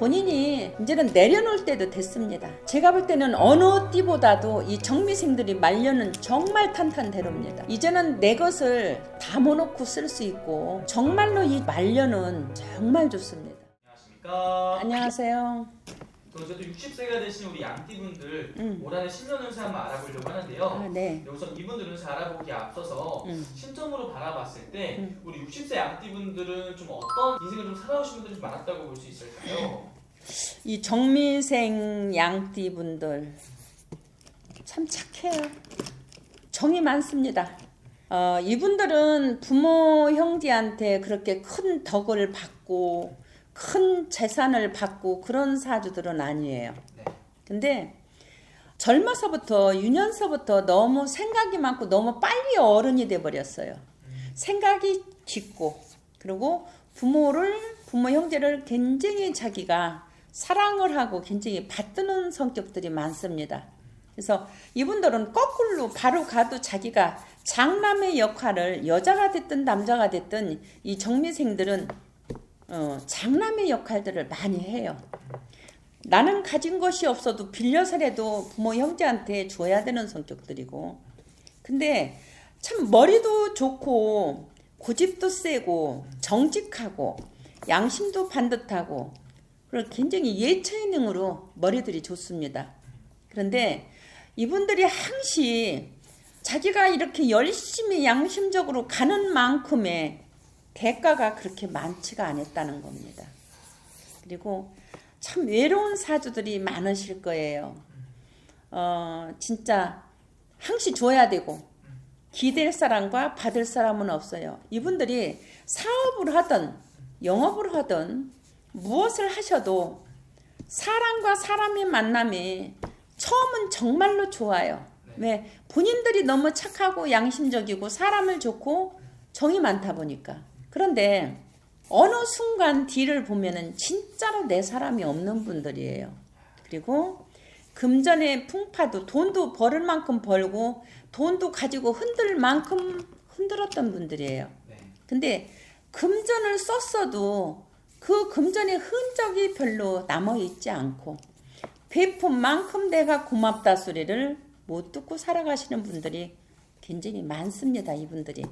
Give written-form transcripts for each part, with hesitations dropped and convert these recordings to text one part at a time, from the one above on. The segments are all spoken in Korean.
본인이 이제는 내려놓을 때도 됐습니다. 제가 볼 때는 어느 띠보다도 이 정미생들이 말년은 정말 탄탄대로입니다. 이제는 내 것을 다 모놓고 쓸 수 있고 정말로 이 말년은 정말 좋습니다. 안녕하십니까. 안녕하세요. 또 이제 또 60세가 되신 우리 양띠분들 올 한해 신년 운세 한번 알아보려고 하는데요. 네. 여기서 이분들 운세 알아보기에 앞서서 신점으로 바라봤을 때 우리 60세 양띠분들은 좀 어떤 인생을 좀 살아오신 분들이 좀 많았다고 볼 수 있을까요? 이 정미생 양띠분들 참 착해요. 정이 많습니다. 이분들은 부모 형제한테 그렇게 큰 덕을 받고 큰 재산을 받고 그런 사주들은 아니에요. 네. 근데 젊어서부터 유년서부터 너무 생각이 많고 너무 빨리 어른이 돼버렸어요. 생각이 깊고 그리고 부모 형제를 굉장히 자기가 사랑을 하고 굉장히 받드는 성격들이 많습니다. 그래서 이분들은 거꾸로 바로 가도 자기가 장남의 역할을 여자가 됐든 남자가 됐든 이 정미생들은 장남의 역할들을 많이 해요. 나는 가진 것이 없어도 빌려서라도 부모 형제한테 줘야 되는 성격들이고 근데 참 머리도 좋고 고집도 세고 정직하고 양심도 반듯하고 그리고 굉장히 예체능으로 머리들이 좋습니다. 그런데 이분들이 항시 자기가 이렇게 열심히 양심적으로 가는 만큼의 대가가 그렇게 많지가 않았다는 겁니다. 그리고 참 외로운 사주들이 많으실 거예요. 진짜 항시 줘야 되고 기댈 사람과 받을 사람은 없어요. 이분들이 사업을 하든 영업을 하든 무엇을 하셔도 사람과 사람의 만남이 처음은 정말로 좋아요. 왜? 본인들이 너무 착하고 양심적이고 사람을 좋고 정이 많다 보니까. 그런데 어느 순간 뒤를 보면은 진짜로 내 사람이 없는 분들이에요. 그리고 금전의 풍파도 돈도 벌을 만큼 벌고 돈도 가지고 흔들 만큼 흔들었던 분들이에요. 근데 금전을 썼어도 그 금전의 흔적이 별로 남아있지 않고 베푼 만큼 내가 고맙다 소리를 못 듣고 살아가시는 분들이 굉장히 많습니다. 이분들이.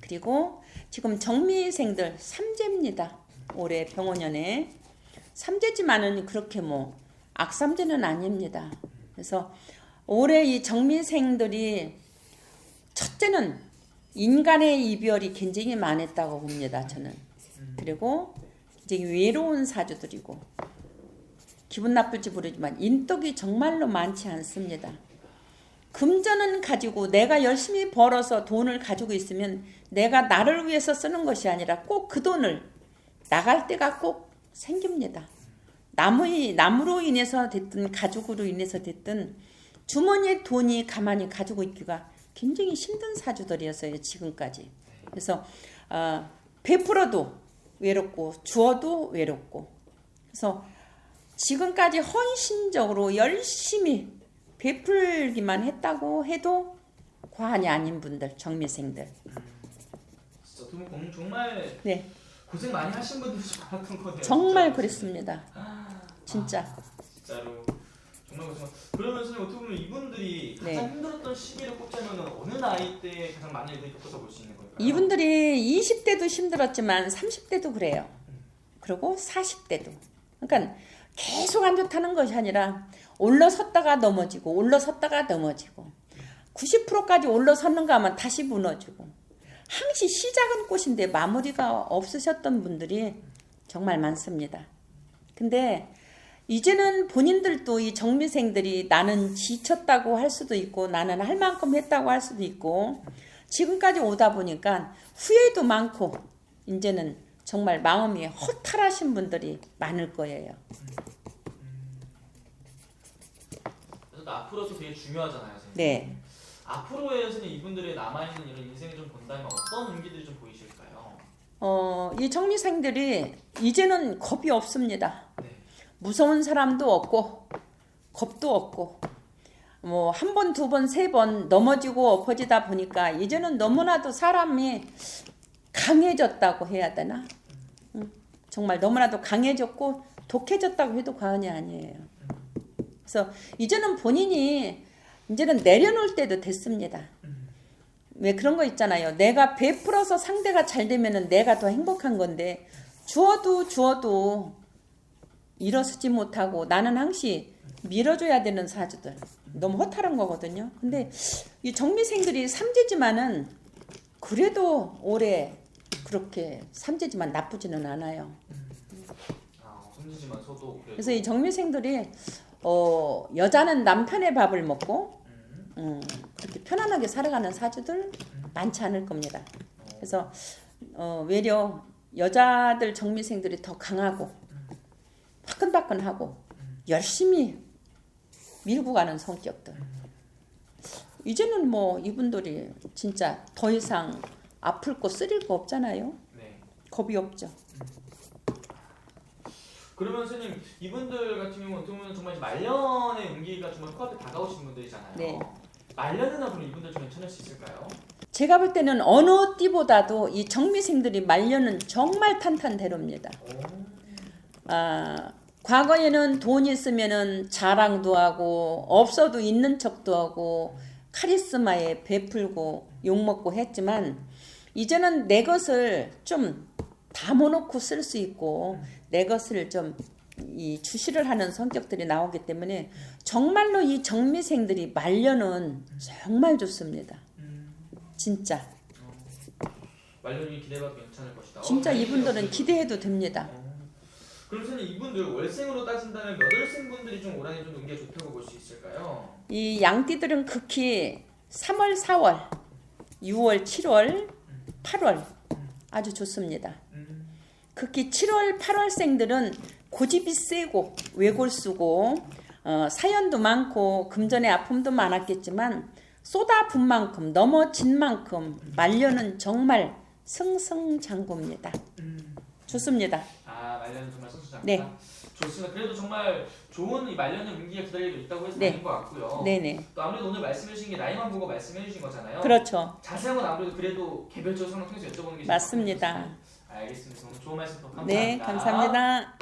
그리고 지금 정미생들 3제입니다. 올해 병원년에 3제지만은 그렇게 뭐 악삼제는 아닙니다. 그래서 올해 이 정미생들이 첫째는 인간의 이별이 굉장히 많았다고 봅니다. 저는. 그리고 이제 외로운 사주들이고 기분 나쁠지 모르지만 인덕이 정말로 많지 않습니다. 금전은 가지고 내가 열심히 벌어서 돈을 가지고 있으면 내가 나를 위해서 쓰는 것이 아니라 꼭 그 돈을 나갈 때가 꼭 생깁니다. 남으로 인해서 됐든 가족으로 인해서 됐든 주머니에 돈이 가만히 가지고 있기가 굉장히 힘든 사주들이었어요. 지금까지. 그래서 베풀어도 외롭고 주어도 외롭고 그래서 지금까지 헌신적으로 열심히 베풀기만 했다고 해도 과언이 아닌 분들, 정미생들. 진짜 두 분 정말 네. 고생 많이 하신 분들이 많았던 거네요. 정말 진짜. 그랬습니다. 진짜. 진짜로 정말 고생. 그러면 선생님 어떻게 보면 이분들이 가장 네. 힘들었던 시기를 꼽자면 어느 나이 때 가장 많이 애들이 겪어서 볼 수 있는 걸까요? 이분들이 20대도 힘들었지만 30대도 그래요. 그리고 40대도. 그러니까 계속 안 좋다는 것이 아니라 올라섰다가 넘어지고 올라섰다가 넘어지고 90%까지 올라섰는가 하면 다시 무너지고 항시 시작은 꽃인데 마무리가 없으셨던 분들이 정말 많습니다. 근데 이제는 본인들도 이 정미생들이 나는 지쳤다고 할 수도 있고 나는 할 만큼 했다고 할 수도 있고 지금까지 오다 보니까 후회도 많고 이제는 정말 마음이 허탈하신 분들이 많을 거예요. 그래서 앞으로도 되게 중요하잖아요, 선생님. 네. 앞으로의 선생님 이분들의 남아있는 이런 인생을 좀 본다면 어떤 운기들이 좀 보이실까요? 이 정미생들이 이제는 겁이 없습니다. 네. 무서운 사람도 없고 겁도 없고 뭐 한 번, 두 번, 세 번 넘어지고 엎어지다 보니까 이제는 너무나도 사람이 강해졌다고 해야 되나? 정말 너무나도 강해졌고 독해졌다고 해도 과언이 아니에요. 그래서 이제는 본인이 이제는 내려놓을 때도 됐습니다. 왜 그런 거 있잖아요. 내가 베풀어서 상대가 잘 되면은 내가 더 행복한 건데 주어도 일어서지 못하고 나는 항상 밀어줘야 되는 사주들 너무 허탈한 거거든요. 근데 이 정미생들이 삼재지만은 그래도 올해 그렇게 삼재지만 나쁘지는 않아요. 삼재지만 서도 그래도. 그래서 이 정미생들이 여자는 남편의 밥을 먹고 그렇게 편안하게 살아가는 사주들 많지 않을 겁니다. 그래서 외려 여자들 정미생들이 더 강하고 화끈화끈하고 열심히 밀고 가는 성격들. 이제는 뭐 이분들이 진짜 더 이상 아플 거 쓰릴 거 없잖아요. 네. 겁이 없죠. 그러면 선생님 이분들 같은 경우는 어떻게 보면 정말 말년의 운기가 정말 코앞에 다가오신 분들이잖아요. 네. 말년에나 그럼 이분들 좀 괜찮을 수 있을까요? 제가 볼 때는 어느 띠보다도 이 정미생들이 말년은 정말 탄탄대로입니다. 과거에는 돈 있으면은 자랑도 하고 없어도 있는 척도 하고 카리스마에 베풀고 욕먹고 했지만 이제는 내 것을 좀 담아놓고 쓸 수 있고 내 것을 좀 이 주시를 하는 성격들이 나오기 때문에 정말로 이 정미생들이 말년은 정말 좋습니다. 진짜. 말년이 기대해봐도 괜찮을 것이다. 진짜 이분들은 기대해도 됩니다. 그럼 선생님 이분들 월생으로 따진다면 몇 월생 분들이 좀 올한해 좀 운기가 좋다고 볼 수 있을까요? 이 양띠들은 극히 3월, 4월, 6월, 7월, 8월 아주 좋습니다. 극히 7월, 8월생들은 고집이 세고 외골수고 사연도 많고 금전의 아픔도 많았겠지만 쏟아붓은 만큼 넘어진 만큼 말년은 정말 승승장구입니다. 좋습니다. 말년은 정말 승승장구다. 네. 좋습니다. 그래도 정말 좋은 이 말년의 운기가 기다리고 있다고 해서 네. 되는 것 같고요. 네네. 또 아무래도 오늘 말씀해 주신 게 나이만 보고 말씀해 주신 거잖아요. 그렇죠. 자세한 건 아무래도 그래도 개별적으로 상담 통해서 여쭤보는 게 맞습니다. 알겠습니다. 오늘 좋은 말씀 감사합니다. 네, 감사합니다.